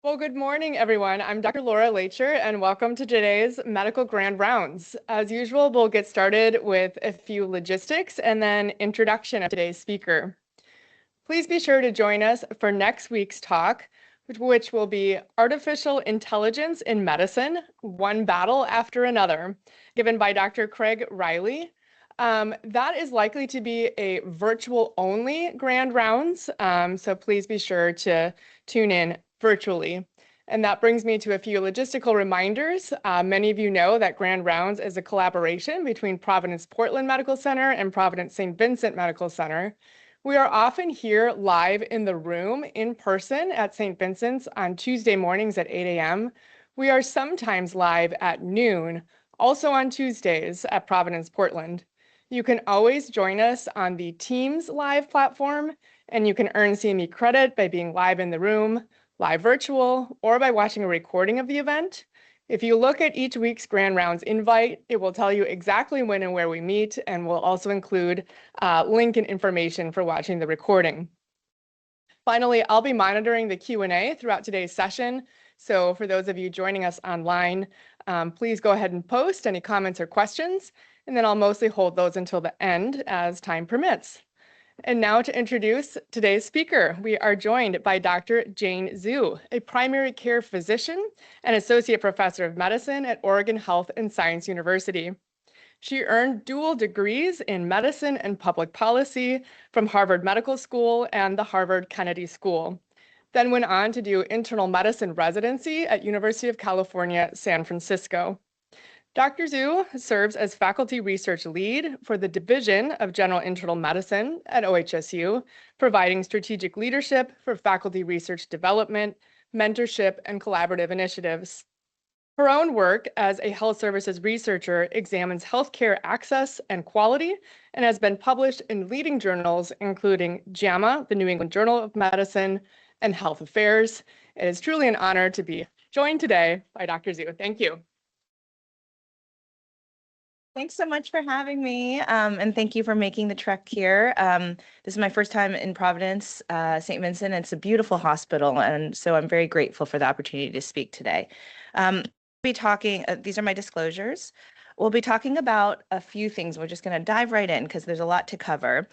Well, good morning, everyone. I'm Dr. Laura Lacher, and welcome to today's Medical Grand Rounds. As usual, we'll get started with a few logistics and then introduction of today's speaker. Please be sure to join us for next week's talk, which will be Artificial Intelligence in Medicine, One Battle After Another, given by Dr. Craig Riley. That is likely to be a virtual-only Grand Rounds, so please be sure to tune in virtually. And that brings me to a few logistical reminders. Many of you know that Grand Rounds is a collaboration between Providence Portland Medical Center and Providence St. Vincent Medical Center. We are often here live in the room in person at St. Vincent's on Tuesday mornings at 8 a.m. We are sometimes live at noon, also on Tuesdays at Providence Portland. You can always join us on the Teams live platform, and you can earn CME credit by being live in the room, live virtual, or by watching a recording of the event. If you look at each week's Grand Rounds invite, it will tell you exactly when and where we meet, and will also include link and information for watching the recording. Finally, I'll be monitoring the Q&A throughout today's session. So for those of you joining us online, please go ahead and post any comments or questions, and then I'll mostly hold those until the end as time permits. And now to introduce today's speaker, we are joined by Dr. Jane Zhu, a primary care physician and associate professor of medicine at Oregon Health and Science University. She earned dual degrees in medicine and public policy from Harvard Medical School and the Harvard Kennedy School, then went on to do internal medicine residency at University of California, San Francisco. Dr. Zhu serves as faculty research lead for the Division of General Internal Medicine at OHSU, providing strategic leadership for faculty research development, mentorship, and collaborative initiatives. Her own work as a health services researcher examines healthcare access and quality and has been published in leading journals, including JAMA, the New England Journal of Medicine, and Health Affairs. It is truly an honor to be joined today by Dr. Zhu. Thank you. Thanks so much for having me, and thank you for making the trek here. This is my first time in Providence, St. Vincent. It's a beautiful hospital, and so I'm very grateful for the opportunity to speak today. These are my disclosures. We'll be talking about a few things. We're just going to dive right in because there's a lot to cover.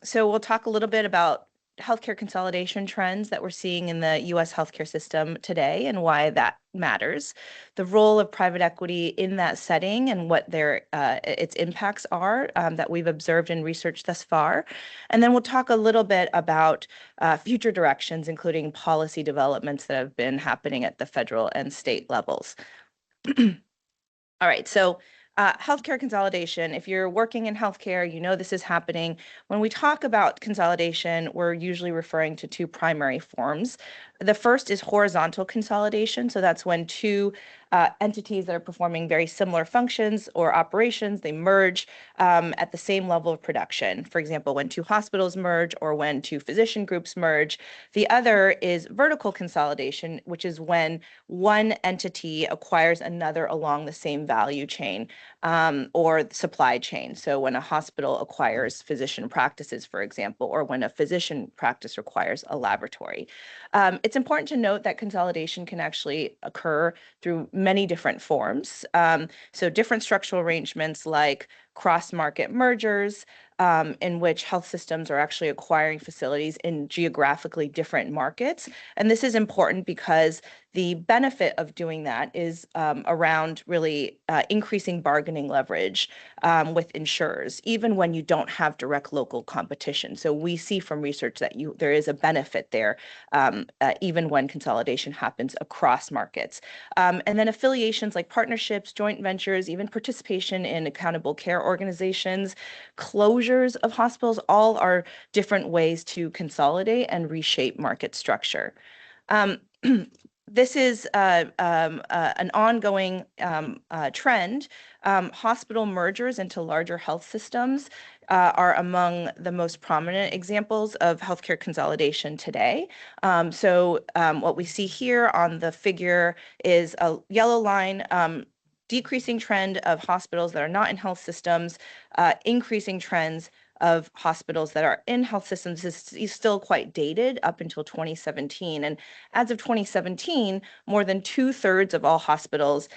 So we'll talk a little bit about healthcare consolidation trends that we're seeing in the U.S. healthcare system today and why that matters, the role of private equity in that setting and what its impacts are that we've observed and researched thus far. And then we'll talk a little bit about future directions, including policy developments that have been happening at the federal and state levels. All right, so healthcare consolidation, if you're working in healthcare, you know this is happening. When we talk about consolidation, we're usually referring to two primary forms. The first is horizontal consolidation. So that's when two entities that are performing very similar functions or operations, they merge at the same level of production. For example, when two hospitals merge or when two physician groups merge. The other is vertical consolidation, which is when one entity acquires another along the same value chain or supply chain. So when a hospital acquires physician practices, for example, or when a physician practice requires a laboratory. It's important to note that consolidation can actually occur through many different forms. So different structural arrangements like cross-market mergers, in which health systems are actually acquiring facilities in geographically different markets. And this is important because the benefit of doing that is around really increasing bargaining leverage with insurers, even when you don't have direct local competition. So we see from research that there is a benefit there, even when consolidation happens across markets. And then affiliations like partnerships, joint ventures, even participation in accountable care organizations, closures of hospitals, all are different ways to consolidate and reshape market structure. This is an ongoing trend. Hospital mergers into larger health systems are among the most prominent examples of healthcare consolidation today. So what we see here on the figure is a yellow line, decreasing trend of hospitals that are not in health systems, increasing trends of hospitals that are in health systems is still quite dated up until 2017. And as of 2017, more than 2/3 of all hospitals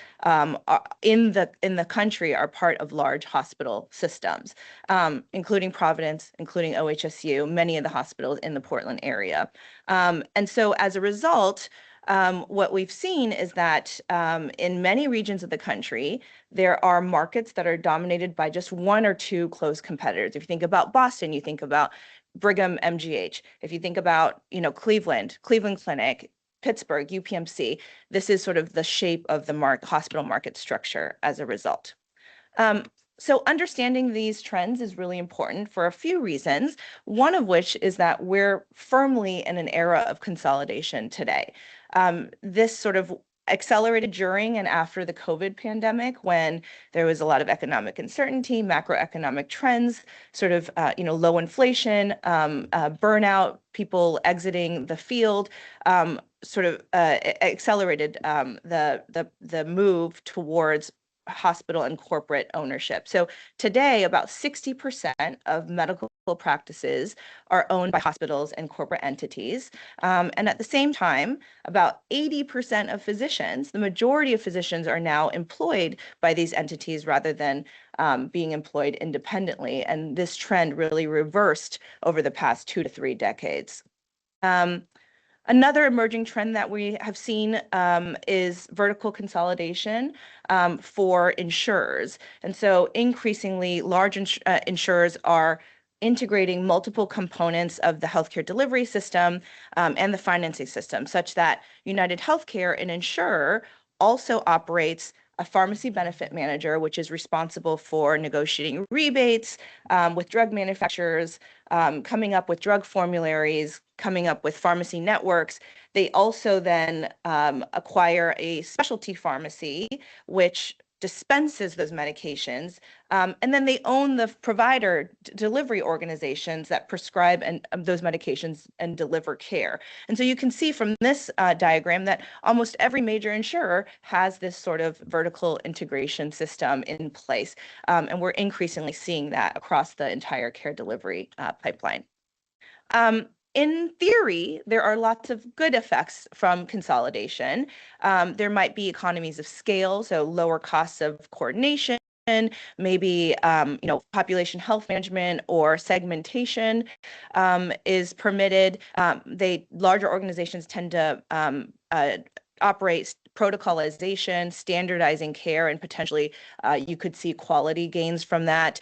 in the country are part of large hospital systems, including Providence, including OHSU, many of the hospitals in the Portland area. And so as a result, what we've seen is that in many regions of the country, there are markets that are dominated by just one or two close competitors. If you think about Boston, you think about Brigham MGH. If you think about, Cleveland Clinic, Pittsburgh, UPMC, this is sort of the shape of the hospital market structure as a result. So understanding these trends is really important for a few reasons, one of which is that we're firmly in an era of consolidation today. This sort of accelerated during and after the COVID pandemic, when there was a lot of economic uncertainty, macroeconomic trends, sort of low inflation, burnout, people exiting the field, accelerated the move towards hospital and corporate ownership. So today, about 60% of medical practices are owned by hospitals and corporate entities. And at the same time, about 80% of physicians, the majority of physicians, are now employed by these entities rather than being employed independently. And this trend really reversed over the past 2 to 3 decades. Another emerging trend that we have seen is vertical consolidation for insurers. And so increasingly, large insurers are integrating multiple components of the healthcare delivery system and the financing system, such that United Healthcare, an insurer, also operates a pharmacy benefit manager, which is responsible for negotiating rebates with drug manufacturers, coming up with drug formularies, coming up with pharmacy networks. They also then acquire a specialty pharmacy, which dispenses those medications, and then they own the provider delivery organizations that prescribe those medications and deliver care. And so you can see from this diagram that almost every major insurer has this sort of vertical integration system in place, and we're increasingly seeing that across the entire care delivery pipeline. In theory, there are lots of good effects from consolidation. There might be economies of scale, so lower costs of coordination, maybe population health management or segmentation is permitted. Larger organizations tend to operate protocolization, standardizing care, and potentially you could see quality gains from that.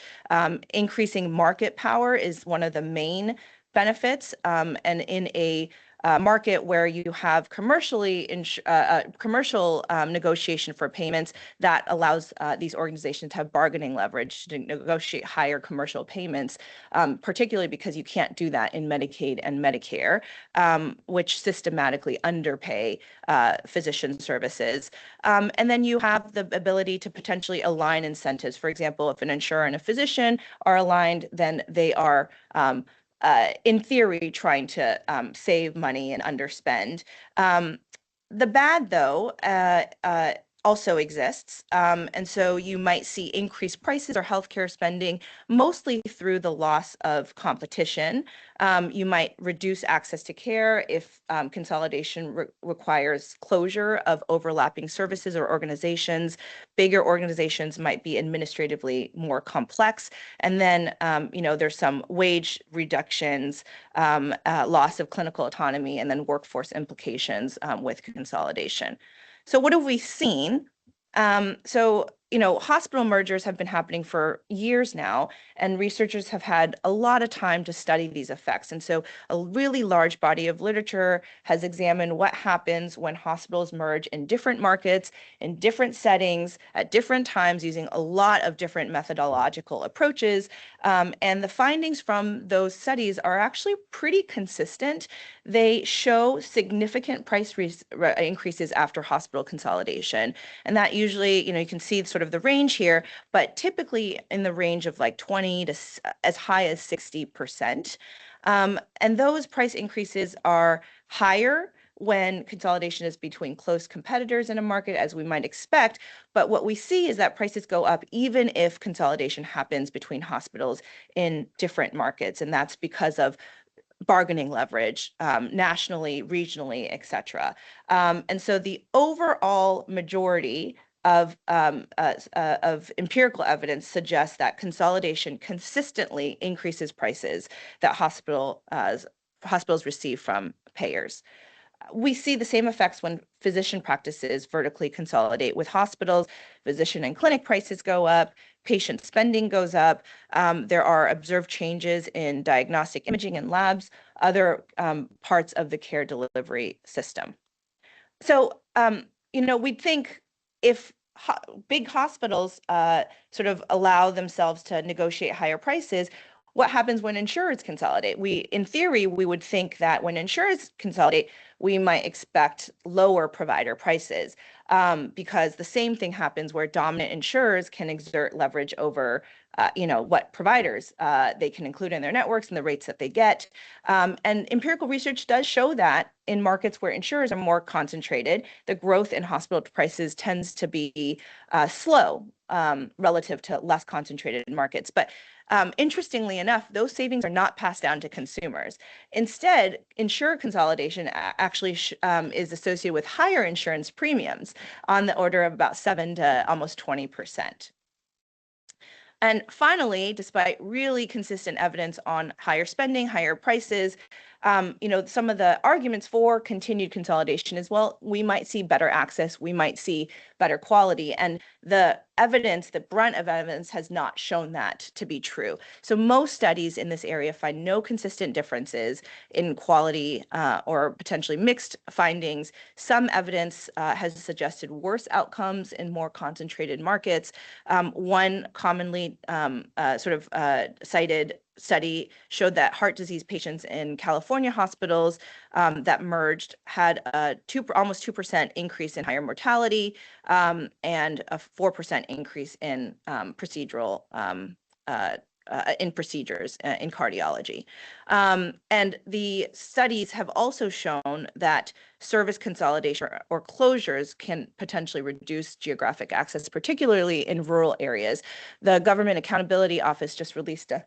Increasing market power is one of the main benefits, and in a market where you have commercial negotiation for payments, that allows these organizations to have bargaining leverage to negotiate higher commercial payments, particularly because you can't do that in Medicaid and Medicare, which systematically underpay physician services. And then you have the ability to potentially align incentives. For example, if an insurer and a physician are aligned, then they are in theory, trying to save money and underspend. The bad, though, also exists. And so you might see increased prices or healthcare spending, mostly through the loss of competition. You might reduce access to care if consolidation requires closure of overlapping services or organizations. Bigger organizations might be administratively more complex. And then, there's some wage reductions, loss of clinical autonomy, and then workforce implications with consolidation. So what have we seen? Hospital mergers have been happening for years now, and researchers have had a lot of time to study these effects. And so a really large body of literature has examined what happens when hospitals merge in different markets, in different settings, at different times, using a lot of different methodological approaches. And the findings from those studies are actually pretty consistent. They show significant price increases after hospital consolidation. And that usually, you can see sort of the range here, but typically in the range of like 20 to as high as 60%. And those price increases are higher when consolidation is between close competitors in a market, as we might expect. But what we see is that prices go up even if consolidation happens between hospitals in different markets. And that's because of bargaining leverage, nationally, regionally, et cetera. And so the overall majority of empirical evidence suggests that consolidation consistently increases prices that hospitals receive from payers. We see the same effects when physician practices vertically consolidate with hospitals. Physician and clinic prices go up, patient spending goes up. There are observed changes in diagnostic imaging and labs, other parts of the care delivery system. So, we'd think if big hospitals sort of allow themselves to negotiate higher prices, what happens when insurers consolidate? In theory, we would think that when insurers consolidate, we might expect lower provider prices, because the same thing happens where dominant insurers can exert leverage over what providers they can include in their networks and the rates that they get. And empirical research does show that in markets where insurers are more concentrated, the growth in hospital prices tends to be slow relative to less concentrated markets. But interestingly enough, those savings are not passed down to consumers. Instead, insurer consolidation actually is associated with higher insurance premiums on the order of about 7 to almost 20%. And finally, despite really consistent evidence on higher spending, higher prices, some of the arguments for continued consolidation is, well, we might see better access, we might see better quality. And the evidence, the brunt of evidence has not shown that to be true. So most studies in this area find no consistent differences in quality or potentially mixed findings. Some evidence has suggested worse outcomes in more concentrated markets. One commonly cited study showed that heart disease patients in California hospitals that merged had a almost 2% increase in higher mortality and a 4% increase in procedures in cardiology. And the studies have also shown that service consolidation or closures can potentially reduce geographic access, particularly in rural areas. The Government Accountability Office just released a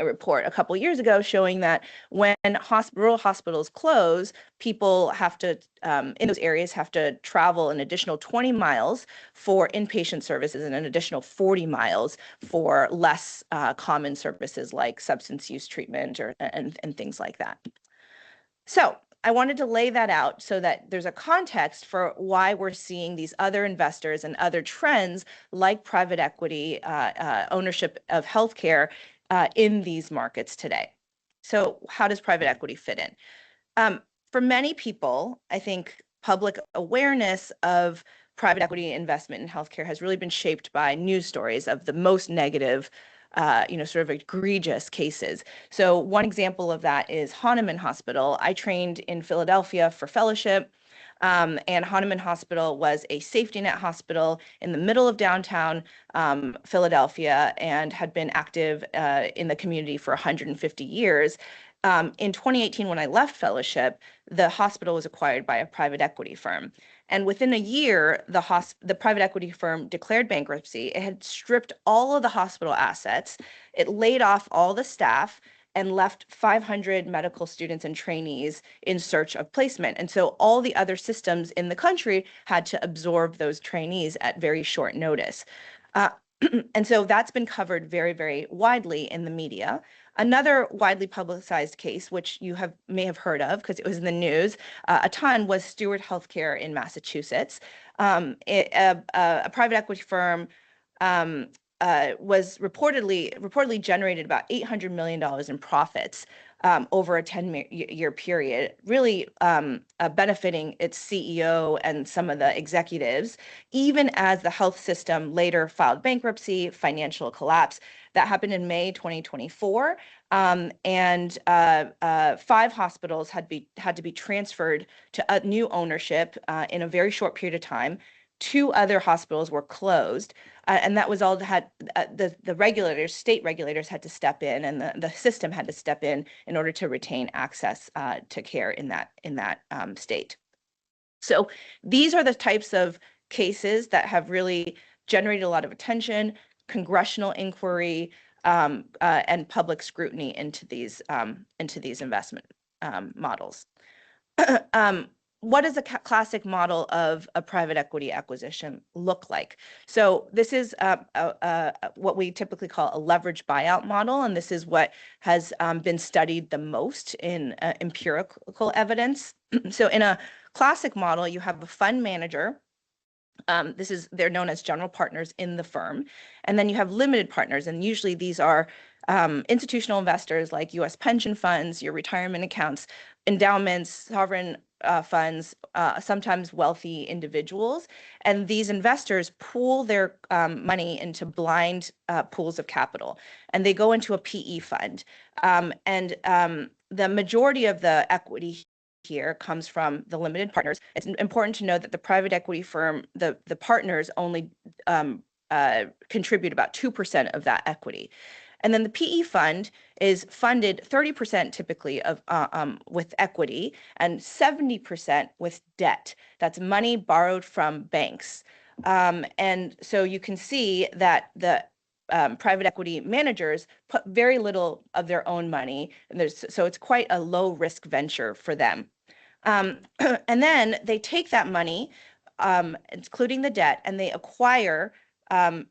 report a couple years ago showing that when rural hospitals close, people have to, in those areas, have to travel an additional 20 miles for inpatient services and an additional 40 miles for less common services like substance use treatment and things like that. So I wanted to lay that out so that there's a context for why we're seeing these other investors and other trends like private equity ownership of healthcare in these markets today. So how does private equity fit in? For many people, I think public awareness of private equity investment in healthcare has really been shaped by news stories of the most negative, sort of egregious cases. So one example of that is Hahnemann Hospital. I trained in Philadelphia for fellowship. And Hahnemann Hospital was a safety net hospital in the middle of downtown Philadelphia and had been active in the community for 150 years. In 2018, when I left fellowship, the hospital was acquired by a private equity firm. And within a year, the private equity firm declared bankruptcy. It had stripped all of the hospital assets. It laid off all the staff and left 500 medical students and trainees in search of placement. And so all the other systems in the country had to absorb those trainees at very short notice. And so that's been covered very, very widely in the media. Another widely publicized case, which you may have heard of because it was in the news a ton, was Steward Healthcare in Massachusetts. A private equity firm was reportedly generated about $800 million in profits over a 10-year period, really benefiting its CEO and some of the executives, even as the health system later filed bankruptcy, financial collapse. That happened in May 2024, and 5 hospitals had to be transferred to new ownership in a very short period of time. 2 other hospitals were closed, and that was all had the regulators, state regulators, had to step in, and the system had to step in order to retain access to care in that state. So these are the types of cases that have really generated a lot of attention, congressional inquiry, and public scrutiny into these investment models. What does a classic model of a private equity acquisition look like? So this is what we typically call a leverage buyout model, and this is what has been studied the most in empirical evidence. So in a classic model, you have a fund manager. They're known as general partners in the firm. And then you have limited partners. And usually these are institutional investors like US pension funds, your retirement accounts, endowments, sovereign funds, sometimes wealthy individuals. And these investors pool their money into blind pools of capital. And they go into a PE fund. The majority of the equity here comes from the limited partners. It's important to note that the private equity firm, the partners only contribute about 2% of that equity. And then the PE fund is funded 30% typically with equity and 70% with debt. That's money borrowed from banks. And so you can see that the private equity managers put very little of their own money, and so it's quite a low risk venture for them. And then they take that money, including the debt, and they acquire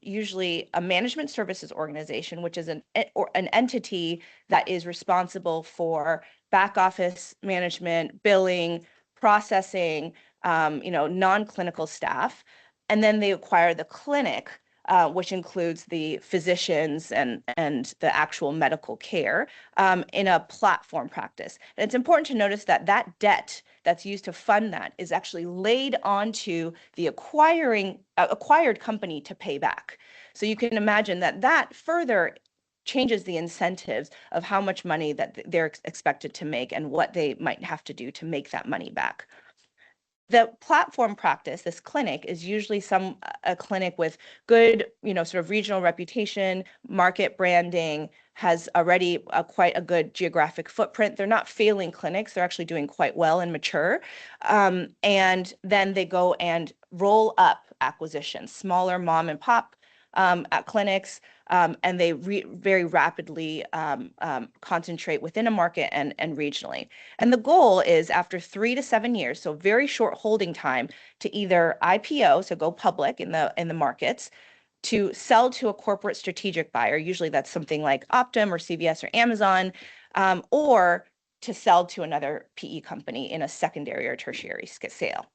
usually a management services organization, which is an entity that is responsible for back office management, billing, processing, non-clinical staff. And then they acquire the clinic, which includes the physicians and the actual medical care in a platform practice. And it's important to notice that that debt that's used to fund that is actually laid onto the acquired company to pay back. So you can imagine that further changes the incentives of how much money that they're expected to make and what they might have to do to make that money back. The platform practice, this clinic, is usually a clinic with good, sort of regional reputation, market branding, has already quite a good geographic footprint. They're not failing clinics. They're actually doing quite well and mature. And then they go and roll up acquisitions, smaller mom and pop at clinics, and they very rapidly concentrate within a market and regionally. And the goal is after 3 to 7 years, so very short holding time, to either IPO, so go public in the markets, to sell to a corporate strategic buyer. Usually that's something like Optum or CVS or Amazon, or to sell to another PE company in a secondary or tertiary sale.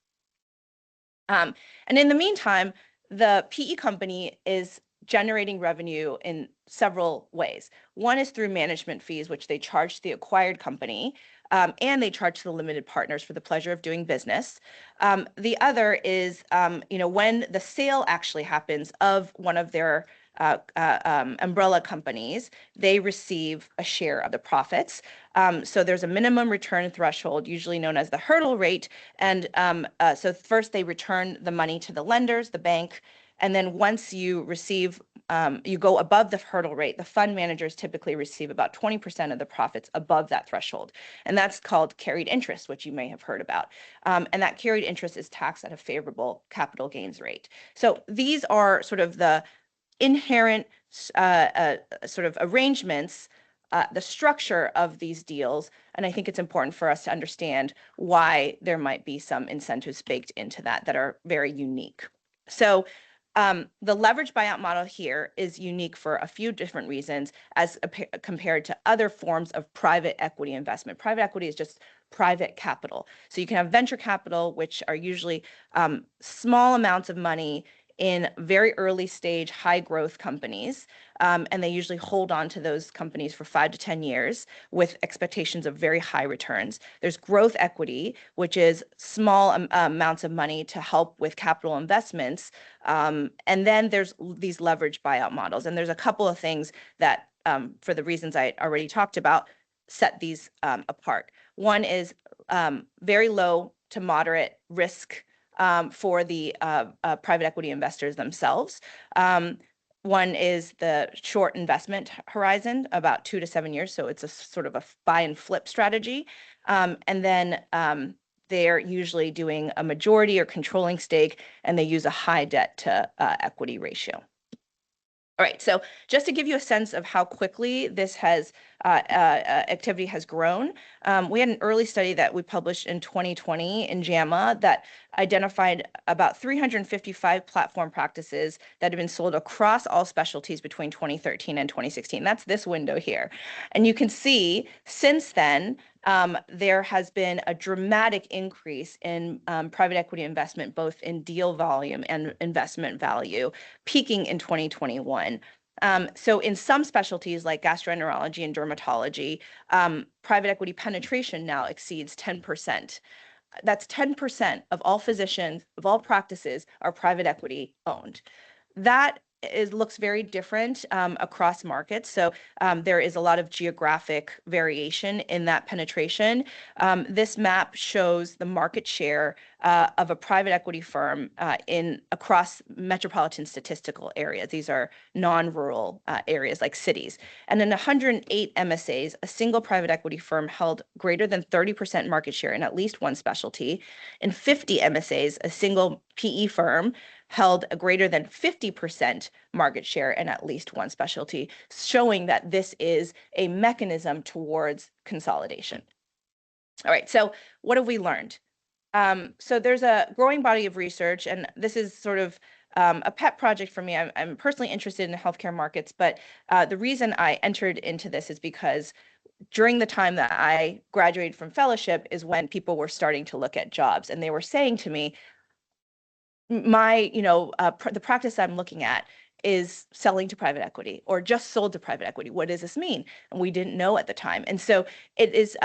And in the meantime, the PE company is generating revenue in several ways. One is through management fees, which they charge to the acquired company, and they charge to the limited partners for the pleasure of doing business. The other is, when the sale actually happens of one of their umbrella companies, they receive a share of the profits. So there's a minimum return threshold, usually known as the hurdle rate. And so first they return the money to the lenders, the bank, and then once you receive, you go above the hurdle rate, the fund managers typically receive about 20% of the profits above that threshold. And that's called carried interest, which you may have heard about. And that carried interest is taxed at a favorable capital gains rate. So these are sort of the inherent sort of arrangements, the structure of these deals. And I think it's important for us to understand why there might be some incentives baked into that are very unique. So the leverage buyout model here is unique for a few different reasons as compared to other forms of private equity investment. Private equity is just private capital. So you can have venture capital, which are usually small amounts of money in very early stage, high growth companies. And they usually hold on to those companies for 5 to 10 years with expectations of very high returns. There's growth equity, which is small amounts of money to help with capital investments. And then there's these leverage buyout models. And there's a couple of things that, for the reasons I already talked about, set these apart. One is very low to moderate risk for the private equity investors themselves. One is the short investment horizon, about 2 to 7 years. So it's a sort of a buy and flip strategy. And then they're usually doing a majority or controlling stake, and they use a high debt to equity ratio. All right, so just to give you a sense of how quickly this has activity has grown, we had an early study that we published in 2020 in JAMA that identified about 355 platform practices that have been sold across all specialties between 2013 and 2016. That's this window here. And you can see since then, there has been a dramatic increase in private equity investment, both in deal volume and investment value, peaking in 2021. So in some specialties like gastroenterology and dermatology, private equity penetration now exceeds 10%. That's 10% of all physicians, of all practices are private equity owned. That looks very different across markets. So there is a lot of geographic variation in that penetration. This map shows the market share of a private equity firm across metropolitan statistical areas. These are non-rural areas like cities. And in 108 MSAs, a single private equity firm held greater than 30% market share in at least one specialty. In 50 MSAs, a single PE firm held a greater than 50% market share in at least one specialty, showing that this is a mechanism towards consolidation. All right, so what have we learned? So there's a growing body of research, and this is sort of a pet project for me. I'm personally interested in healthcare markets, but the reason I entered into this is because during the time that I graduated from fellowship is when people were starting to look at jobs, and they were saying to me, the practice I'm looking at is selling to private equity or just sold to private equity. What does this mean? And we didn't know at the time. And so it is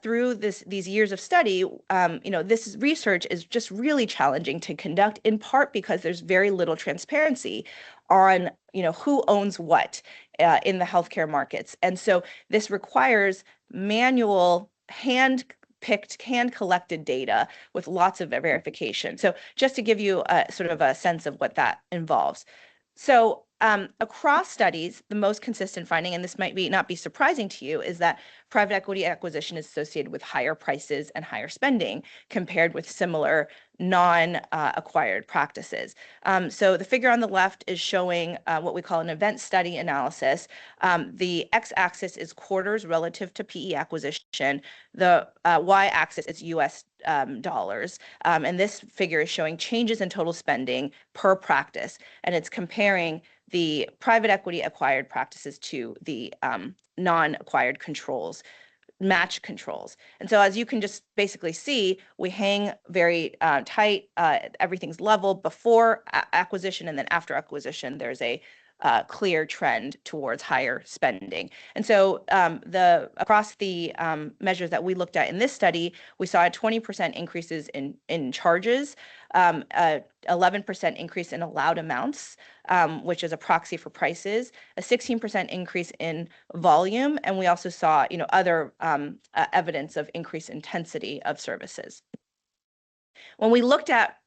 through these years of study, this research is just really challenging to conduct, in part because there's very little transparency on who owns what in the healthcare markets. And so this requires manual hand-picked, hand-collected data with lots of verification. So just to give you sort of a sense of what that involves. So across studies, the most consistent finding, and this might not be surprising to you, is that private equity acquisition is associated with higher prices and higher spending compared with similar non-acquired practices. So the figure on the left is showing what we call an event study analysis. The x-axis is quarters relative to PE acquisition. The y-axis is US dollars. And this figure is showing changes in total spending per practice. And it's comparing the private equity acquired practices to the non-acquired controls, match controls. And so as you can just basically see, we hang very tight, everything's level before acquisition, and then after acquisition, there's a clear trend towards higher spending. And so across the measures that we looked at in this study, we saw a 20% increases in charges, 11% increase in allowed amounts, which is a proxy for prices, a 16% increase in volume, and we also saw other evidence of increased intensity of services. When we look at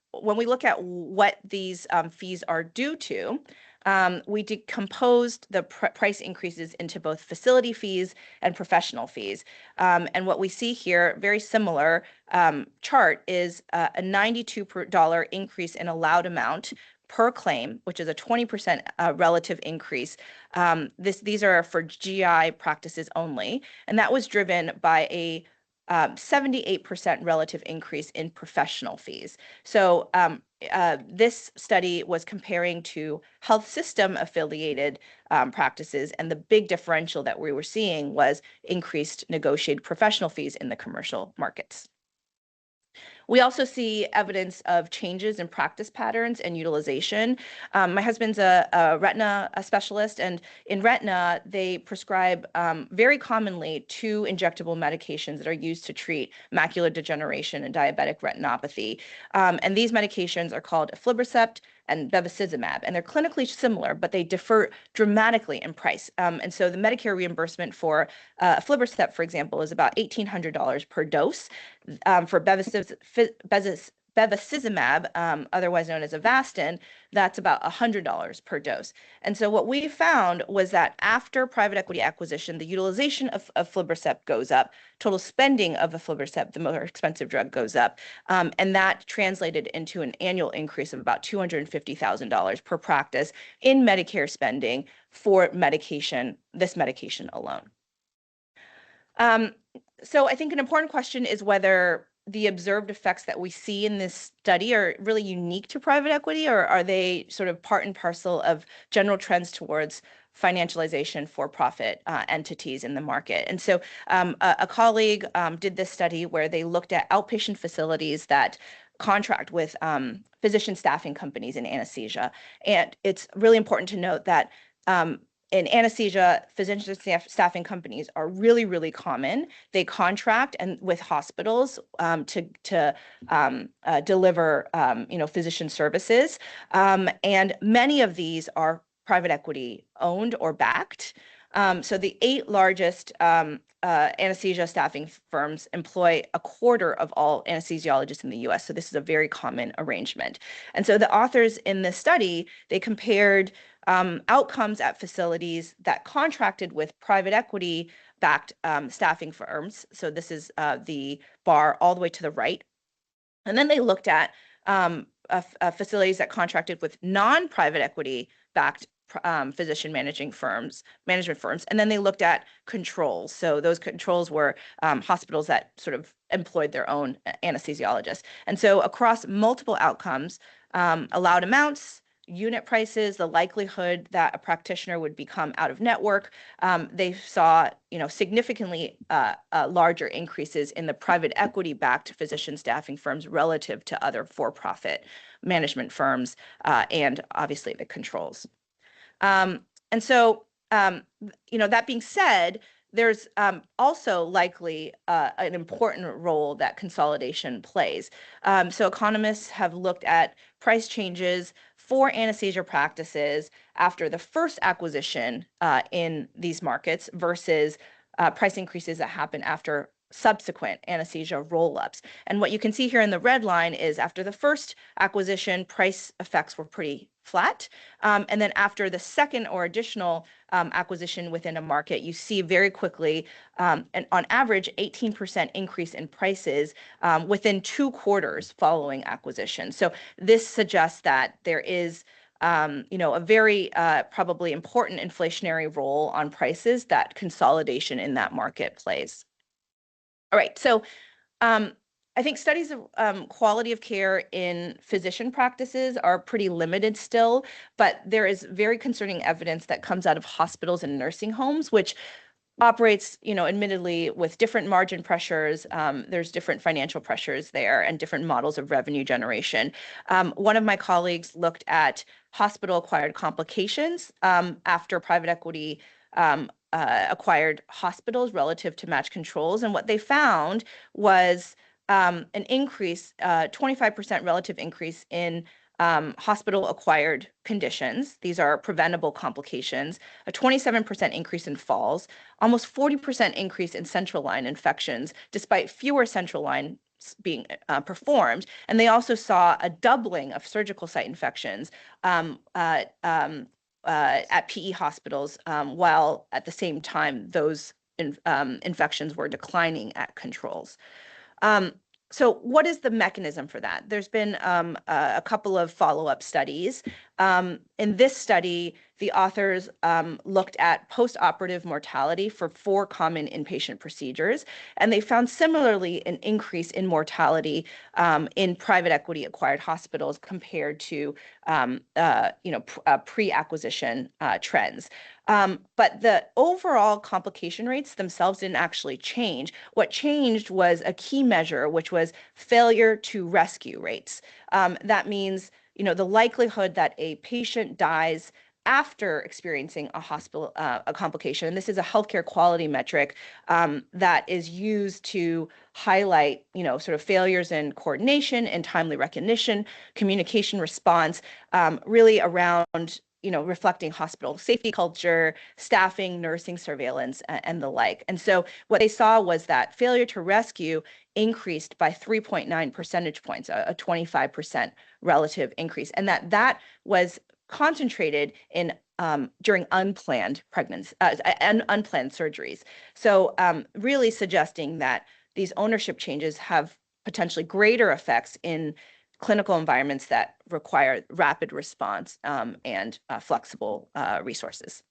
what these fees are due to, we decomposed the price increases into both facility fees and professional fees. And what we see here, very similar chart, is a $92 increase in allowed amount per claim, which is a 20% relative increase. These are for GI practices only, and that was driven by a 78% relative increase in professional fees. So this study was comparing to health system affiliated practices, and the big differential that we were seeing was increased negotiated professional fees in the commercial markets. We also see evidence of changes in practice patterns and utilization. My husband's a retina specialist, and in retina, they prescribe very commonly 2 injectable medications that are used to treat macular degeneration and diabetic retinopathy. And these medications are called aflibercept and bevacizumab, and they're clinically similar, but they differ dramatically in price. And so the Medicare reimbursement for aflibercept, for example, is about $1,800 per dose. For bevacizumab, otherwise known as Avastin, that's about $100 per dose. And so what we found was that after private equity acquisition, the utilization of aflibercept goes up, total spending of aflibercept, the more expensive drug, goes up, and that translated into an annual increase of about $250,000 per practice in Medicare spending for medication, this medication alone. So I think an important question is whether the observed effects that we see in this study are really unique to private equity, or are they sort of part and parcel of general trends towards financialization for profit entities in the market? And so a colleague did this study where they looked at outpatient facilities that contract with physician staffing companies in anesthesia. And it's really important to note that in anesthesia, physician staffing companies are really, really common. They contract with hospitals to deliver, physician services, and many of these are private equity owned or backed. So the 8 largest anesthesia staffing firms employ a quarter of all anesthesiologists in the US. So this is a very common arrangement. And so the authors in this study, they compared outcomes at facilities that contracted with private equity backed staffing firms. So this is the bar all the way to the right. And then they looked at facilities that contracted with non-private equity backed physician management firms, and then they looked at controls. So those controls were hospitals that sort of employed their own anesthesiologists. And so across multiple outcomes, allowed amounts, unit prices, the likelihood that a practitioner would become out of network, they saw, significantly larger increases in the private equity-backed physician staffing firms relative to other for-profit management firms, and obviously the controls. And so, that being said, there's also likely an important role that consolidation plays. So economists have looked at price changes for anesthesia practices after the first acquisition in these markets versus price increases that happen after subsequent anesthesia roll-ups. And what you can see here in the red line is after the first acquisition, price effects were pretty flat. And then after the second or additional acquisition within a market, you see very quickly, and on average, 18% increase in prices within 2 quarters following acquisition. So this suggests that there is a very probably important inflationary role on prices that consolidation in that market plays. All right, so I think studies of quality of care in physician practices are pretty limited still, but there is very concerning evidence that comes out of hospitals and nursing homes, which operates, admittedly with different margin pressures. There's different financial pressures there and different models of revenue generation. One of my colleagues looked at hospital-acquired complications after private equity acquired hospitals relative to match controls. And what they found was an increase, 25% relative increase in hospital-acquired conditions. These are preventable complications, a 27% increase in falls, almost 40% increase in central line infections, despite fewer central line being performed. And they also saw a doubling of surgical site infections at PE hospitals, while at the same time those infections were declining at controls. So what is the mechanism for that? There's been a couple of follow-up studies. In this study, the authors looked at post-operative mortality for 4 common inpatient procedures, and they found similarly an increase in mortality in private equity acquired hospitals compared to pre-acquisition trends. But the overall complication rates themselves didn't actually change. What changed was a key measure, which was failure to rescue rates. That means, the likelihood that a patient dies after experiencing a complication. And this is a healthcare quality metric that is used to highlight, sort of failures in coordination and timely recognition, communication response, really around reflecting hospital safety culture, staffing, nursing surveillance, and the like. And so what they saw was that failure to rescue increased by 3.9 percentage points, a 25% relative increase, and that was concentrated in during unplanned pregnancy and unplanned surgeries. So really suggesting that these ownership changes have potentially greater effects in clinical environments that require rapid response and flexible resources.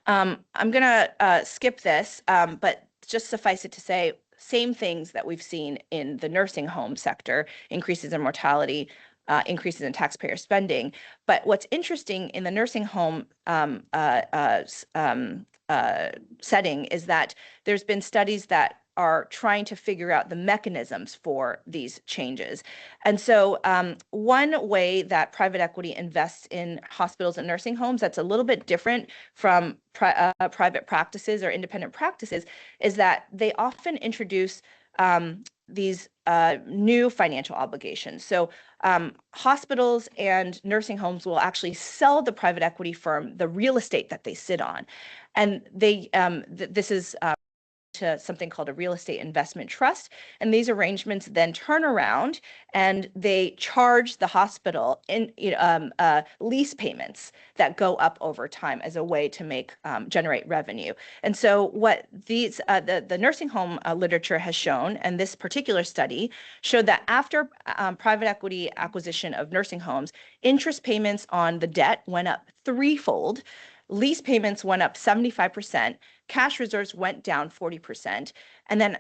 I'm going to skip this, but just suffice it to say, same things that we've seen in the nursing home sector, increases in mortality, increases in taxpayer spending. But what's interesting in the nursing home setting is that there's been studies that are trying to figure out the mechanisms for these changes. And so one way that private equity invests in hospitals and nursing homes that's a little bit different from private practices or independent practices is that they often introduce these new financial obligations. So hospitals and nursing homes will actually sell the private equity firm the real estate that they sit on. And they this is to something called a real estate investment trust. And these arrangements then turn around and they charge the hospital in lease payments that go up over time as a way to make generate revenue. And so what these the nursing home literature has shown, and this particular study showed that after private equity acquisition of nursing homes, interest payments on the debt went up threefold. Lease payments went up 75%, cash reserves went down 40%, and then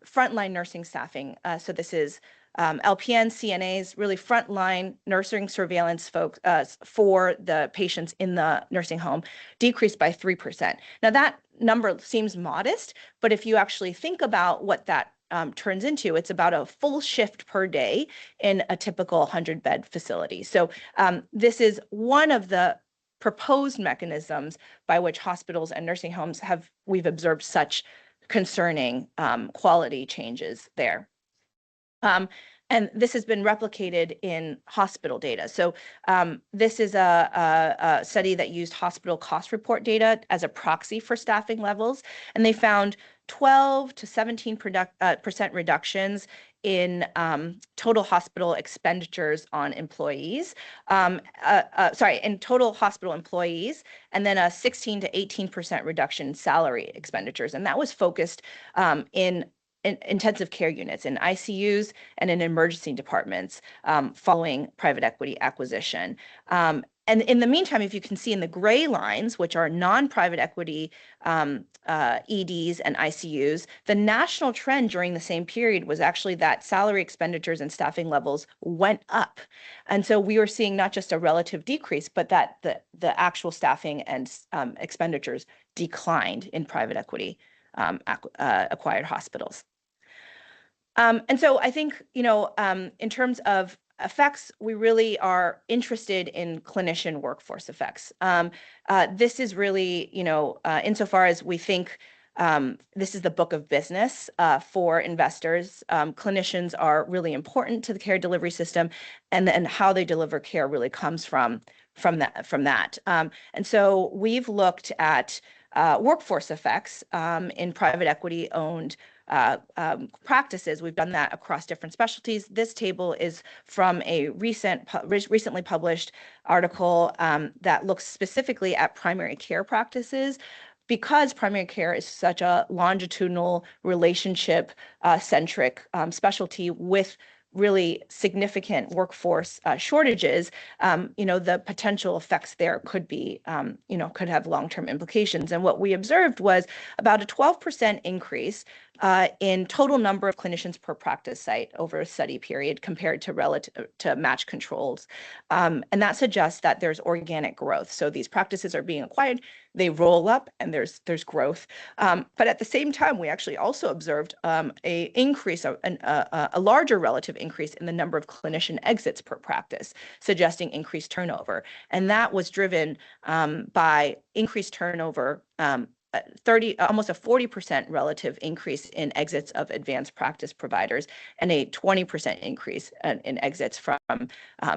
frontline nursing staffing. So this is LPN, CNAs, really frontline nursing surveillance folks for the patients in the nursing home decreased by 3%. Now that number seems modest, but if you actually think about what that turns into, it's about a full shift per day in a typical 100-bed facility. So this is one of the proposed mechanisms by which hospitals and nursing homes we've observed such concerning quality changes there. And this has been replicated in hospital data. So this is a study that used hospital cost report data as a proxy for staffing levels, and they found 12 to 17% reductions in total hospital expenditures on employees, in total hospital employees, and then a 16 to 18% reduction in salary expenditures. And that was focused in intensive care units, in ICUs and in emergency departments following private equity acquisition. And in the meantime, if you can see in the gray lines, which are non-private equity EDs and ICUs, the national trend during the same period was actually that salary expenditures and staffing levels went up. And so we were seeing not just a relative decrease, but that the actual staffing and expenditures declined in private equity acquired hospitals. And so I think, in terms of effects, we really are interested in clinician workforce effects. This is really, insofar as we think this is the book of business for investors. Clinicians are really important to the care delivery system, and how they deliver care really comes from that. And so we've looked at workforce effects in private equity owned practices. We've done that across different specialties. This table is from a recently published article that looks specifically at primary care practices, because primary care is such a longitudinal relationship centric specialty with really significant workforce shortages. The potential effects there could be, could have long-term implications. And what we observed was about a 12% increase in total number of clinicians per practice site over a study period compared to match controls. And that suggests that there's organic growth. So these practices are being acquired, they roll up, and there's growth. But at the same time, we actually also observed a larger relative increase in the number of clinician exits per practice, suggesting increased turnover. And that was driven by increased turnover almost a 40% relative increase in exits of advanced practice providers and a 20% increase in exits from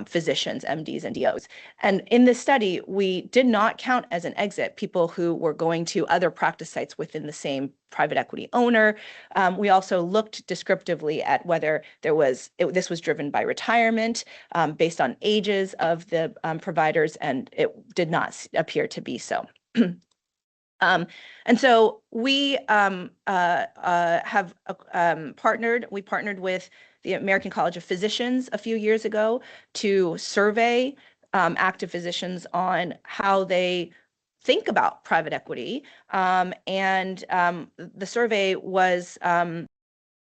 physicians, MDs, and DOs. And in this study, we did not count as an exit people who were going to other practice sites within the same private equity owner. We also looked descriptively at whether this was driven by retirement based on ages of the providers, and it did not appear to be so. And so we have partnered. We partnered with the American College of Physicians a few years ago to survey active physicians on how they think about private equity. And the survey was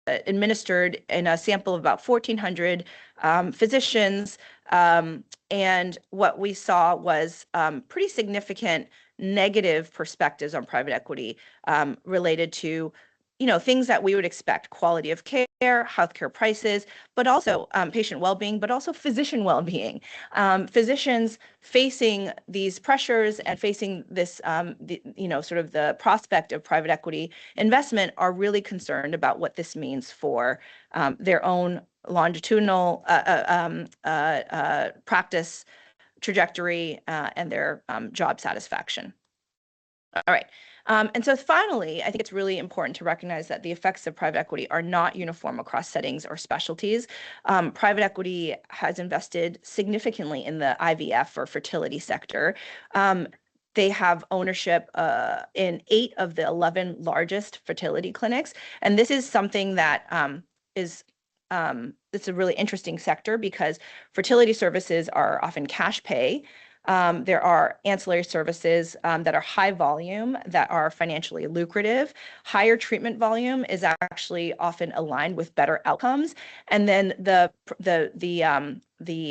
administered in a sample of about 1,400 physicians. And what we saw was pretty significant negative perspectives on private equity related to, things that we would expect: quality of care, healthcare prices, but also patient well-being, but also physician well-being. Physicians facing these pressures and facing this, sort of the prospect of private equity investment are really concerned about what this means for their own longitudinal practice trajectory and their job satisfaction. All right. And so finally, I think it's really important to recognize that the effects of private equity are not uniform across settings or specialties. Private equity has invested significantly in the IVF or fertility sector. They have ownership in 8 of the 11 largest fertility clinics. And this is something that it's a really interesting sector because fertility services are often cash pay. There are ancillary services that are high volume, that are financially lucrative. Higher treatment volume is actually often aligned with better outcomes. And then the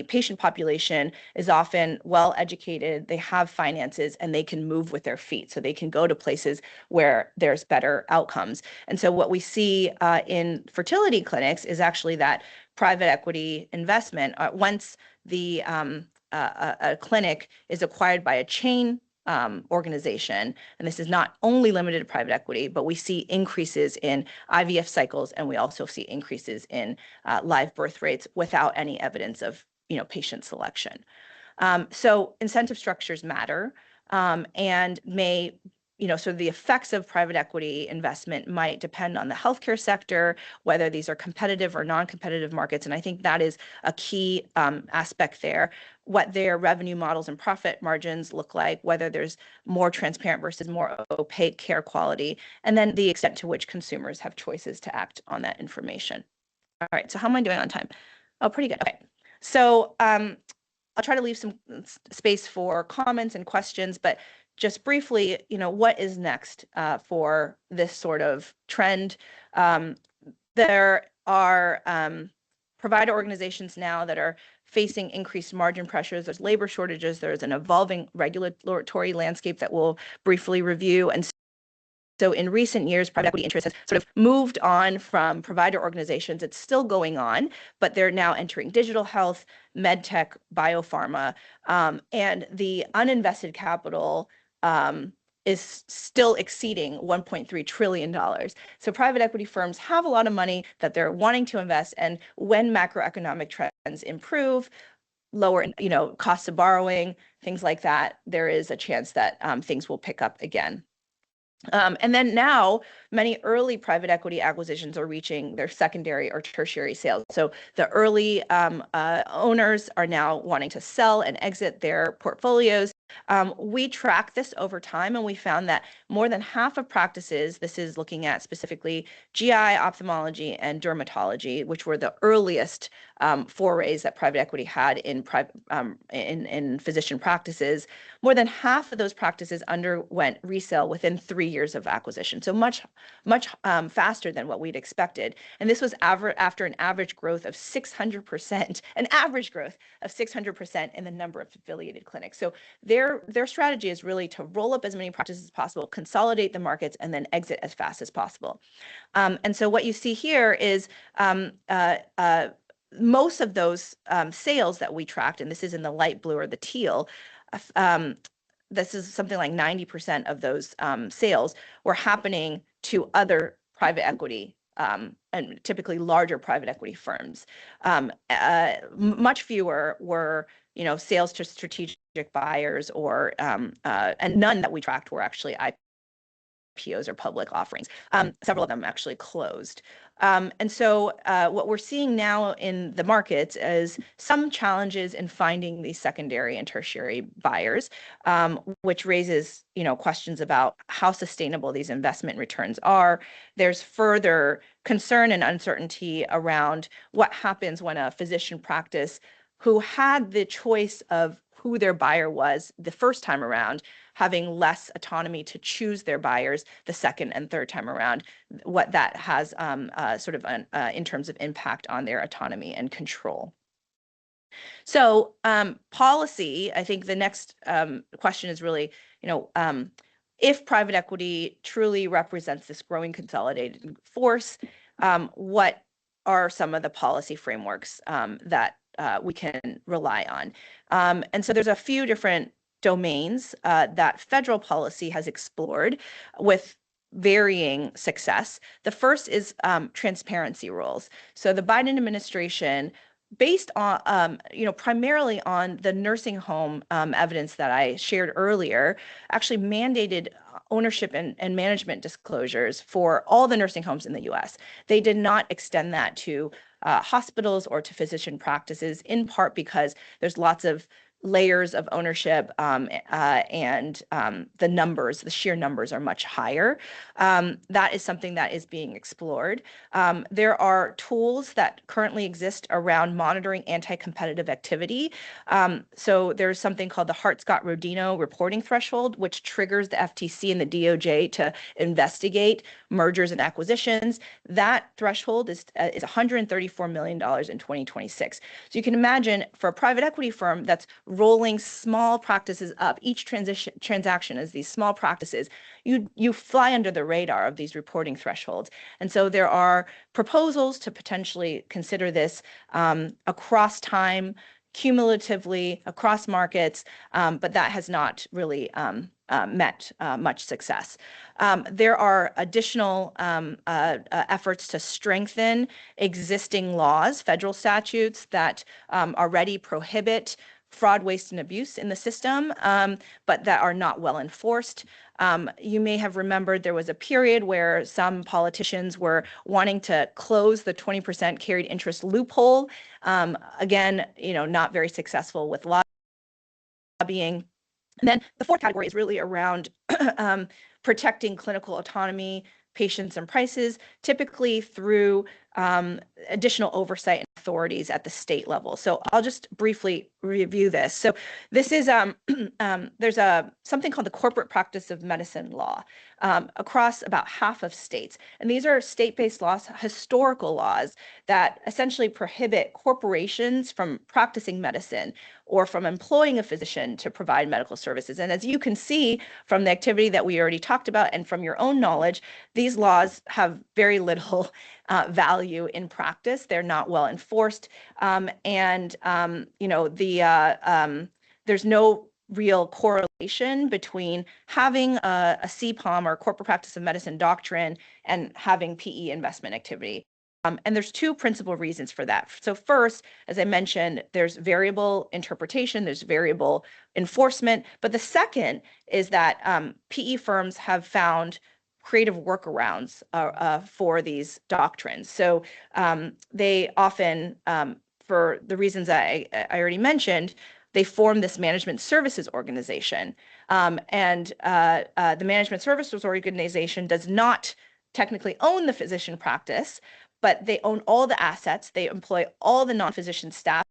patient population is often well educated, they have finances, and they can move with their feet. So they can go to places where there's better outcomes. And so what we see in fertility clinics is actually that private equity investment, once a clinic is acquired by a chain organization, and this is not only limited to private equity, but we see increases in IVF cycles, and we also see increases in live birth rates without any evidence of patient selection. So incentive structures matter, and may sort of the effects of private equity investment might depend on the healthcare sector, whether these are competitive or non-competitive markets. And I think that is a key aspect there, what their revenue models and profit margins look like, whether there's more transparent versus more opaque care quality, and then the extent to which consumers have choices to act on that information. All right, so how am I doing on time? Oh, pretty good. Okay, so I'll try to leave some space for comments and questions, but just briefly, what is next for this sort of trend? There are provider organizations now that are facing increased margin pressures. There's labor shortages. There's an evolving regulatory landscape that we'll briefly review. And so in recent years, private equity interest has sort of moved on from provider organizations. It's still going on, but they're now entering digital health, med tech, biopharma, and the uninvested capital is still exceeding $1.3 trillion. So private equity firms have a lot of money that they're wanting to invest, and when macroeconomic trends improve, lower costs of borrowing, things like that, there is a chance that things will pick up again. And then now, many early private equity acquisitions are reaching their secondary or tertiary sales. So the early owners are now wanting to sell and exit their portfolios. We track this over time, and we found that more than half of practices, this is looking at specifically GI, ophthalmology, and dermatology, which were the earliest forays that private equity had in physician practices. More than half of those practices underwent resale within 3 years of acquisition, so much faster than what we'd expected. And this was after an average growth of 600%, an average growth of 600% in the number of affiliated clinics. So their strategy is really to roll up as many practices as possible, consolidate the markets, and then exit as fast as possible. And so what you see here is most of those sales that we tracked, and this is in the light blue or the teal, this is something like 90% of those sales were happening to other private equity and typically larger private equity firms. Much fewer were, sales to strategic buyers and none that we tracked were actually IPOs or public offerings. Several of them actually closed. And so what we're seeing now in the markets is some challenges in finding these secondary and tertiary buyers, which raises, questions about how sustainable these investment returns are. There's further concern and uncertainty around what happens when a physician practice who had the choice of who their buyer was the first time around, having less autonomy to choose their buyers the second and third time around, what that has in terms of impact on their autonomy and control. So policy, I think the next question is really, if private equity truly represents this growing consolidated force, what are some of the policy frameworks that we can rely on? And so there's a few different domains that federal policy has explored with varying success. The first is transparency rules. So the Biden administration, based on, primarily on the nursing home evidence that I shared earlier, actually mandated ownership and management disclosures for all the nursing homes in the US. They did not extend that to hospitals or to physician practices, in part because there's lots of layers of ownership and the sheer numbers are much higher. That is something that is being explored. There are tools that currently exist around monitoring anti-competitive activity. So there's something called the Hart-Scott-Rodino reporting threshold, which triggers the FTC and the DOJ to investigate mergers and acquisitions. That threshold is $134 million in 2026. So you can imagine for a private equity firm that's rolling small practices up, each transaction is these small practices, you fly under the radar of these reporting thresholds. And so there are proposals to potentially consider this across time, cumulatively across markets, but that has not really met much success. There are additional efforts to strengthen existing laws, federal statutes that already prohibit fraud, waste, and abuse in the system, but that are not well enforced. You may have remembered there was a period where some politicians were wanting to close the 20% carried interest loophole. Again, not very successful with lobbying. And then the fourth category is really around protecting clinical autonomy, patients, and prices, typically through additional oversight and authorities at the state level. So I'll just briefly review this. So this is there's something called the Corporate Practice of Medicine law across about half of states. And these are state-based laws, historical laws that essentially prohibit corporations from practicing medicine or from employing a physician to provide medical services. And as you can see from the activity that we already talked about and from your own knowledge, these laws have very little value in practice. They're not well enforced. There's no real correlation between having a CPOM or corporate practice of medicine doctrine and having PE investment activity. And there's two principal reasons for that. So first, as I mentioned, there's variable interpretation, there's variable enforcement. But the second is that PE firms have found creative workarounds for these doctrines. So they often, for the reasons I already mentioned, they form this management services organization. And the management services organization does not technically own the physician practice, but they own all the assets. They employ all the non-physician staff.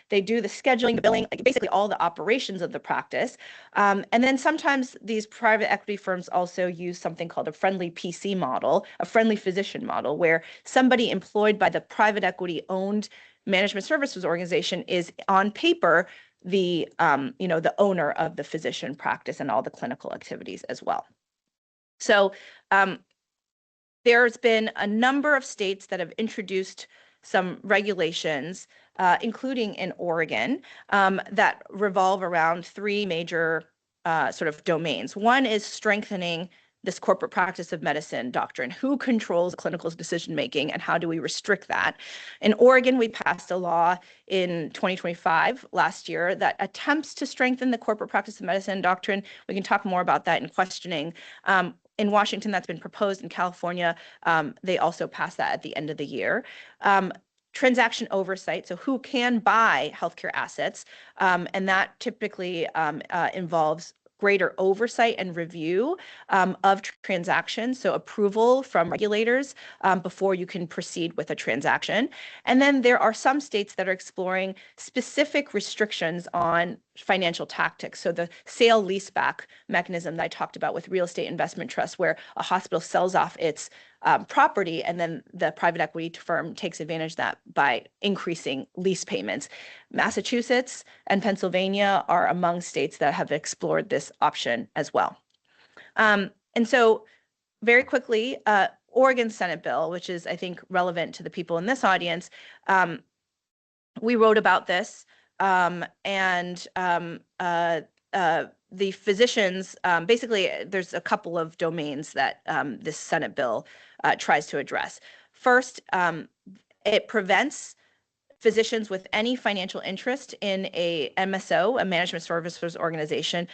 They do the scheduling, the billing, like basically all the operations of the practice. And then sometimes these private equity firms also use something called a friendly PC model, a friendly physician model, where somebody employed by the private equity owned management services organization is on paper the owner of the physician practice and all the clinical activities as well. So there's been a number of states that have introduced some regulations, including in Oregon, that revolve around three major sort of domains. One is strengthening this corporate practice of medicine doctrine. Who controls clinical decision-making and how do we restrict that? In Oregon, we passed a law in 2025, last year, that attempts to strengthen the corporate practice of medicine doctrine. We can talk more about that in questioning. In Washington, that's been proposed. In California, they also passed that at the end of the year. Transaction oversight, so who can buy healthcare assets, and that typically involves greater oversight and review of transactions, so approval from regulators before you can proceed with a transaction. And then there are some states that are exploring specific restrictions on financial tactics. So the sale leaseback mechanism that I talked about with real estate investment trusts, where a hospital sells off its property and then the private equity firm takes advantage of that by increasing lease payments. Massachusetts and Pennsylvania are among states that have explored this option as well. And so very quickly, Oregon Senate bill, which is, I think, relevant to the people in this audience, we wrote about this, the physicians, basically, there's a couple of domains that this Senate bill tries to address. First, it prevents physicians with any financial interest in a MSO, a management services organization,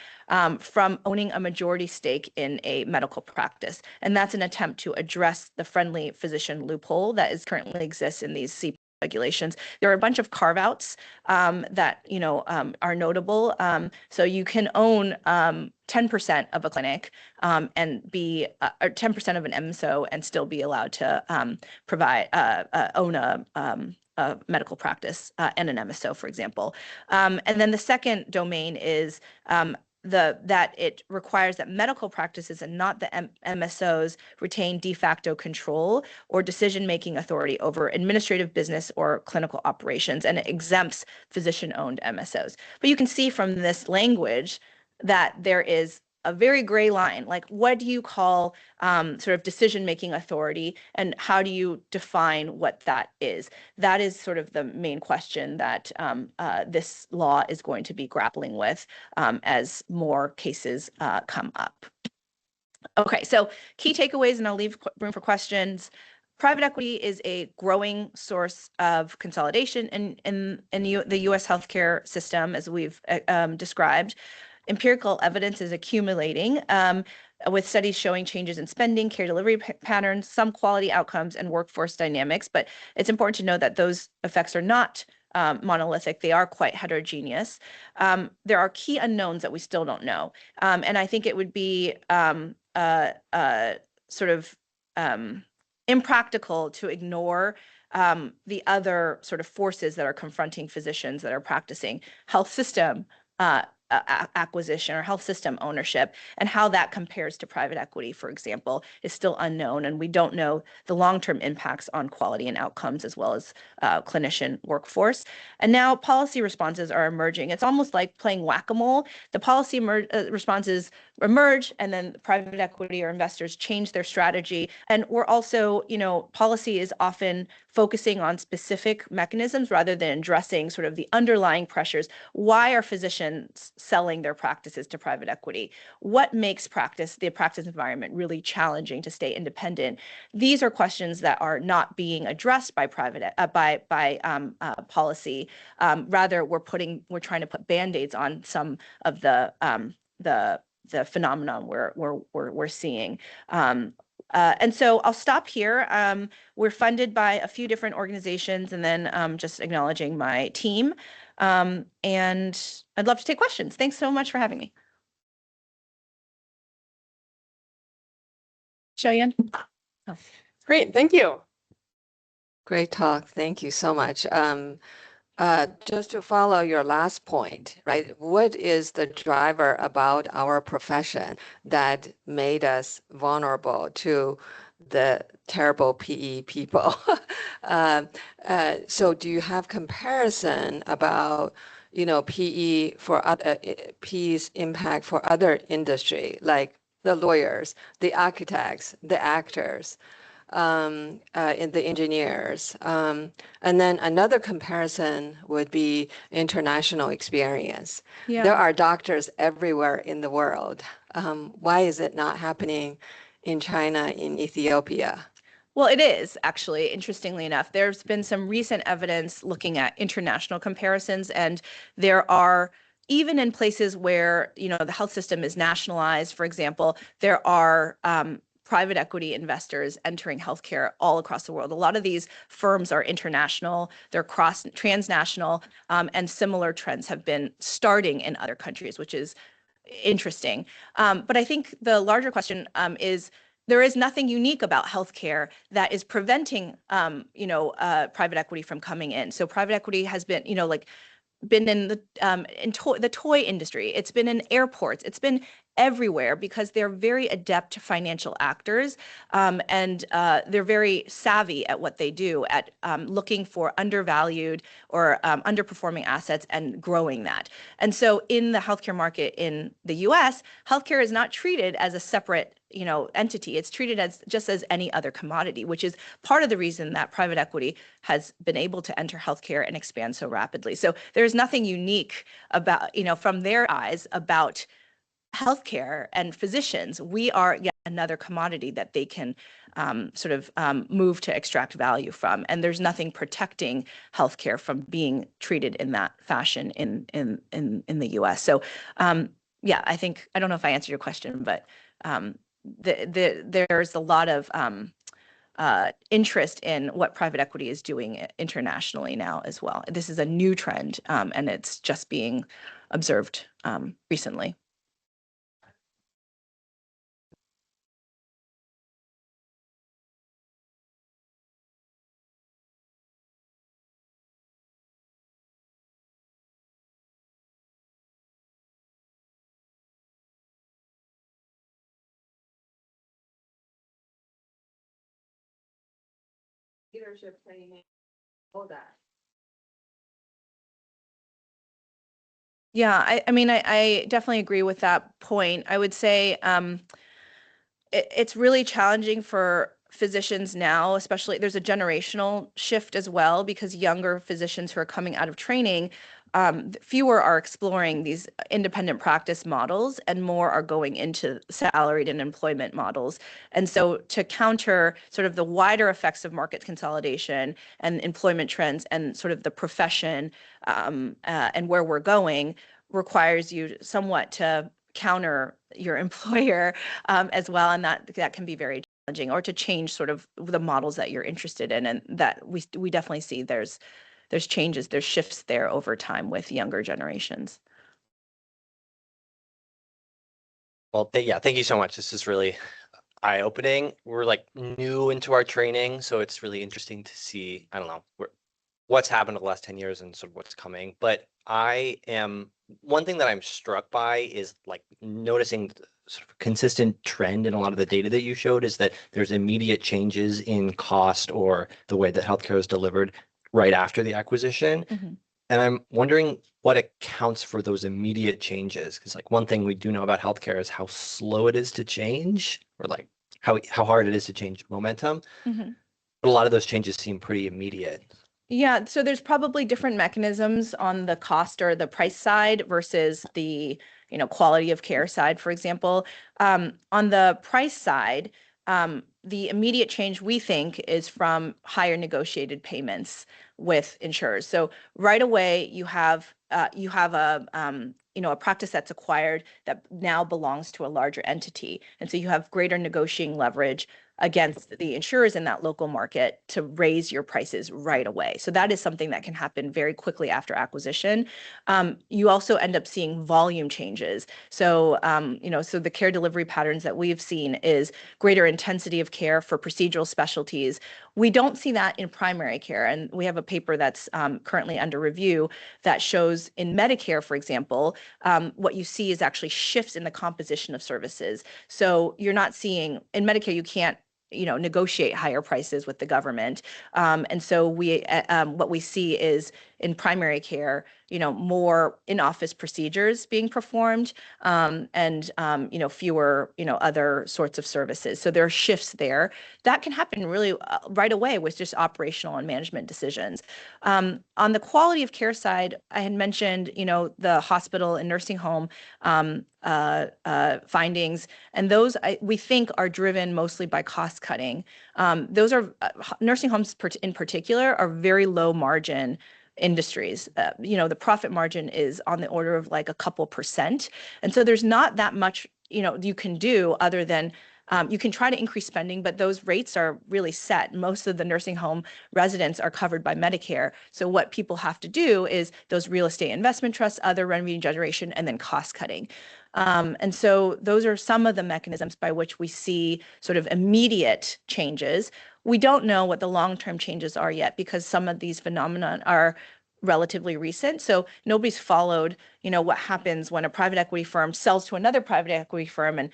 from owning a majority stake in a medical practice. And that's an attempt to address the friendly physician loophole that currently exists in these CP regulations. There are a bunch of carve-outs that are notable. So you can own 10% of a clinic and be or 10% of an MSO and still be allowed to own a medical practice and an MSO, for example. And then the second domain is that it requires that medical practices and not the MSOs retain de facto control or decision-making authority over administrative, business, or clinical operations, and it exempts physician-owned MSOs. But you can see from this language that there is a very gray line. Like, what do you call sort of decision-making authority, and how do you define what that is? That is sort of the main question that this law is going to be grappling with as more cases come up. Okay, so key takeaways, and I'll leave room for questions. Private equity is a growing source of consolidation in the U.S. healthcare system, as we've described. Empirical evidence is accumulating with studies showing changes in spending, care delivery patterns, some quality outcomes, and workforce dynamics. But it's important to know that those effects are not monolithic. They are quite heterogeneous. There are key unknowns that we still don't know. And I think it would be sort of impractical to ignore the other sort of forces that are confronting physicians that are practicing health system acquisition or health system ownership, and how that compares to private equity, for example, is still unknown. And we don't know the long-term impacts on quality and outcomes, as well as clinician workforce. And now policy responses are emerging. It's almost like playing whack-a-mole. The policy responses emerge, and then private equity or investors change their strategy. And we're also, policy is often focusing on specific mechanisms rather than addressing sort of the underlying pressures. Why are physicians selling their practices to private equity? What makes the practice environment really challenging to stay independent? These are questions that are not being addressed by policy. Rather, we're trying to put band-aids on some of the phenomenon we're seeing. And so I'll stop here. We're funded by a few different organizations, and then just acknowledging my team. And I'd love to take questions. Thanks so much for having me. Cheyenne? Oh. Great, thank you. Great talk. Thank you so much. Just to follow your last point, right? What is the driver about our profession that made us vulnerable to the terrible PE people? So do you have comparison about, PE for other PE's impact for other industry, like the lawyers, the architects, the actors? in the engineers. And then another comparison would be international experience. Yeah. There are doctors everywhere in the world. Why is it not happening in China, in Ethiopia? Well, it is actually, interestingly enough. There's been some recent evidence looking at international comparisons, and there are, even in places where, the health system is nationalized, for example, there are private equity investors entering healthcare all across the world. A lot of these firms are international, they're transnational, and similar trends have been starting in other countries, which is interesting. But I think the larger question is, there is nothing unique about healthcare that is preventing, private equity from coming in. So private equity has been, been in the toy industry. It's been in airports. It's been everywhere because they're very adept financial actors, and they're very savvy at what they do, at looking for undervalued or underperforming assets and growing that. And so in the healthcare market in the US, healthcare is not treated as a separate entity. It's treated as just as any other commodity, which is part of the reason that private equity has been able to enter healthcare and expand so rapidly. So there's nothing unique about, from their eyes, about healthcare and physicians. We are yet another commodity that they can move to extract value from. And there's nothing protecting healthcare from being treated in that fashion in the US. So yeah, I don't know if I answered your question, but there's a lot of interest in what private equity is doing internationally now as well. This is a new trend, and it's just being observed recently. Leadership training, all that. Yeah, I mean, I definitely agree with that point. I would say it's really challenging for physicians now, especially there's a generational shift as well, because younger physicians who are coming out of training, fewer are exploring these independent practice models and more are going into salaried and employment models. And so to counter sort of the wider effects of market consolidation and employment trends and sort of the profession and where we're going requires you somewhat to counter your employer as well, and that can be very challenging, or to change sort of the models that you're interested in, and that we definitely see there's changes, there's shifts there over time with younger generations. Well, yeah, thank you so much. This is really eye-opening. We're like new into our training, so it's really interesting to see, I don't know, what's happened in the last 10 years and sort of what's coming. But one thing that I'm struck by is like noticing sort of consistent trend in a lot of the data that you showed is that there's immediate changes in cost or the way that healthcare is delivered right after the acquisition. Mm-hmm. And I'm wondering what accounts for those immediate changes. Because like one thing we do know about healthcare is how slow it is to change, or like how hard it is to change momentum. Mm-hmm. But a lot of those changes seem pretty immediate. Yeah, so there's probably different mechanisms on the cost or the price side versus the quality of care side, for example. On the price side, the immediate change we think is from higher negotiated payments with insurers. So right away you have a practice that's acquired that now belongs to a larger entity, and so you have greater negotiating leverage against the insurers in that local market to raise your prices right away. So that is something that can happen very quickly after acquisition. You also end up seeing volume changes. So, so the care delivery patterns that we've seen is greater intensity of care for procedural specialties. We don't see that in primary care. And we have a paper that's currently under review that shows in Medicare, for example, what you see is actually shifts in the composition of services. So you're not seeing, in Medicare, you can't negotiate higher prices with the government. And so what we see is in primary care, more in-office procedures being performed, and fewer, other sorts of services. So there are shifts there that can happen really right away with just operational and management decisions. On the quality of care side, I had mentioned, the hospital and nursing home findings, and those we think are driven mostly by cost cutting. Those are nursing homes in particular are very low margin industries. The profit margin is on the order of like a couple percent. And so there's not that much, you can do other than you can try to increase spending, but those rates are really set. Most of the nursing home residents are covered by Medicare. So what people have to do is those real estate investment trusts, other revenue generation, and then cost cutting. And so those are some of the mechanisms by which we see sort of immediate changes. We don't know what the long-term changes are yet because some of these phenomena are relatively recent. So nobody's followed, what happens when a private equity firm sells to another private equity firm, and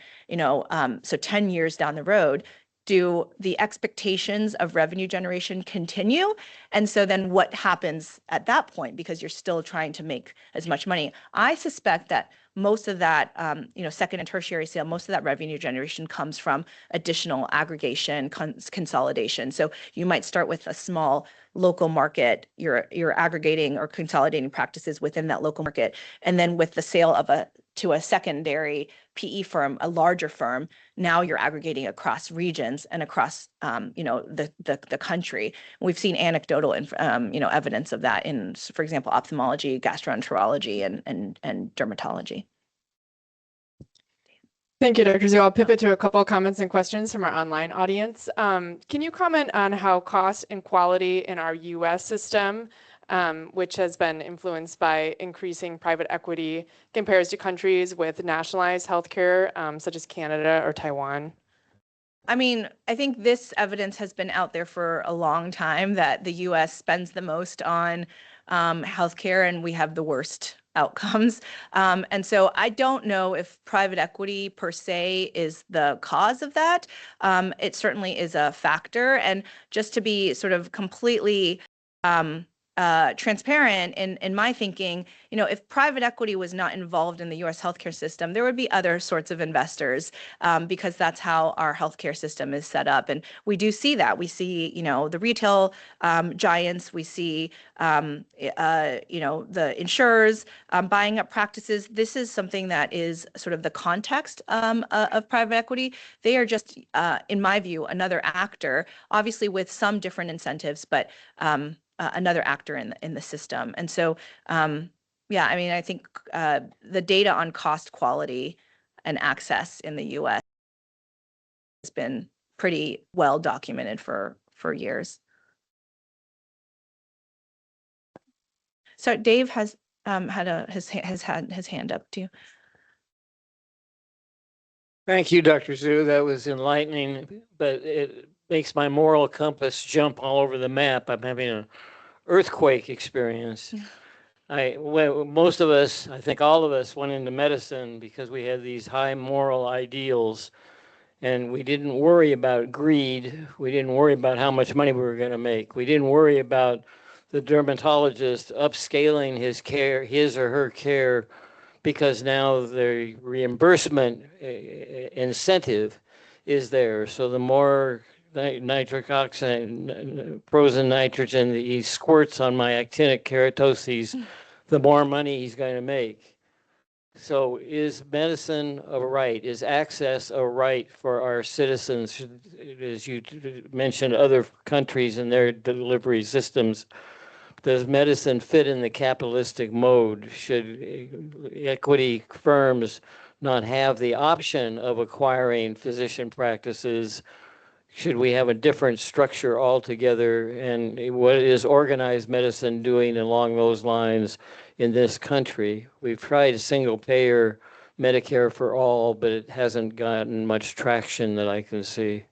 so 10 years down the road, do the expectations of revenue generation continue? And so then what happens at that point, because you're still trying to make as much money? I suspect that most of that, second and tertiary sale, most of that revenue generation comes from additional aggregation, consolidation. So you might start with a small local market, you're aggregating or consolidating practices within that local market. And then with the sale to a secondary PE firm, a larger firm, now you're aggregating across regions and across, the country. We've seen anecdotal, evidence of that in, for example, ophthalmology, gastroenterology, and dermatology. Thank you, Dr. Zhu. I'll pivot to a couple of comments and questions from our online audience. Can you comment on how cost and quality in our U.S. system, which has been influenced by increasing private equity, compares to countries with nationalized healthcare, such as Canada or Taiwan? I mean, I think this evidence has been out there for a long time that the U.S. spends the most on healthcare, and we have the worst outcomes. And so I don't know if private equity per se is the cause of that. It certainly is a factor. And just to be sort of completely transparent in my thinking, if private equity was not involved in the U.S. healthcare system, there would be other sorts of investors, because that's how our healthcare system is set up. And we do see that. We see, the retail giants. We see, the insurers buying up practices. This is something that is sort of the context of private equity. They are just, in my view, another actor, obviously with some different incentives, but another actor in the system. And so, I think the data on cost, quality, and access in the U.S. has been pretty well documented for years. So Dave has had his hand up too. Thank you, Dr. Zhu. That was enlightening, but it makes my moral compass jump all over the map. I'm having an earthquake experience. Most of us, I think all of us, went into medicine because we had these high moral ideals, and we didn't worry about greed. We didn't worry about how much money we were going to make. We didn't worry about the dermatologist upscaling his or her care, because now the reimbursement incentive is there. So the more nitric oxide, frozen nitrogen that he squirts on my actinic keratoses, the more money he's going to make. So is medicine a right? Is access a right for our citizens? As you mentioned, other countries and their delivery systems, does medicine fit in the capitalistic mode? Should equity firms not have the option of acquiring physician practices? Should we have a different structure altogether? And what is organized medicine doing along those lines in this country? We've tried a single payer Medicare for all, but it hasn't gotten much traction that I can see.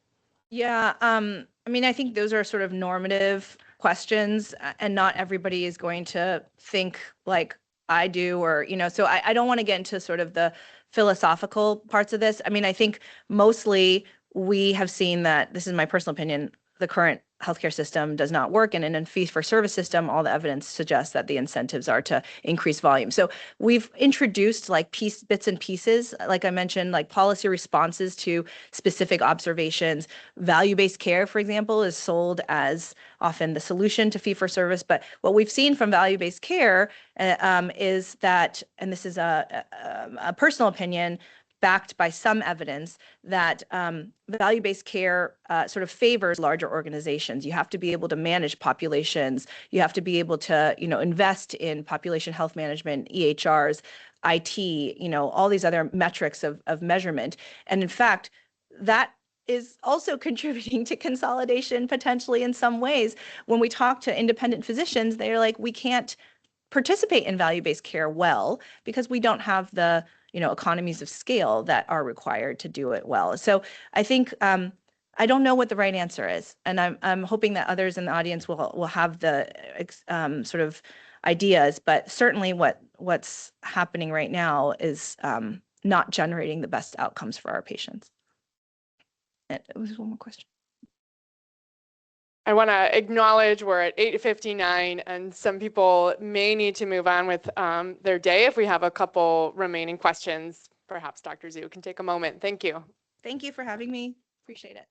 Yeah, I think those are sort of normative questions, and not everybody is going to think like I do, or, so I don't want to get into sort of the philosophical parts of this. I think mostly we have seen that, this is my personal opinion, the current healthcare system does not work. And in a fee-for-service system, all the evidence suggests that the incentives are to increase volume. So we've introduced like bits and pieces, like I mentioned, like policy responses to specific observations. Value-based care, for example, is sold as often the solution to fee-for-service. But what we've seen from value-based care is that, and this is a personal opinion, backed by some evidence, that value-based care sort of favors larger organizations. You have to be able to manage populations. You have to be able to, invest in population health management, EHRs, IT, all these other metrics of measurement. And in fact, that is also contributing to consolidation potentially in some ways. When we talk to independent physicians, they're like, we can't participate in value-based care well because we don't have the economies of scale that are required to do it well. So I think I don't know what the right answer is, and I'm hoping that others in the audience will have the sort of ideas. But certainly, what's happening right now is not generating the best outcomes for our patients. It was one more question. I want to acknowledge we're at 8:59 and some people may need to move on with their day. If we have a couple remaining questions, perhaps Dr. Zhu can take a moment. Thank you. Thank you for having me. Appreciate it.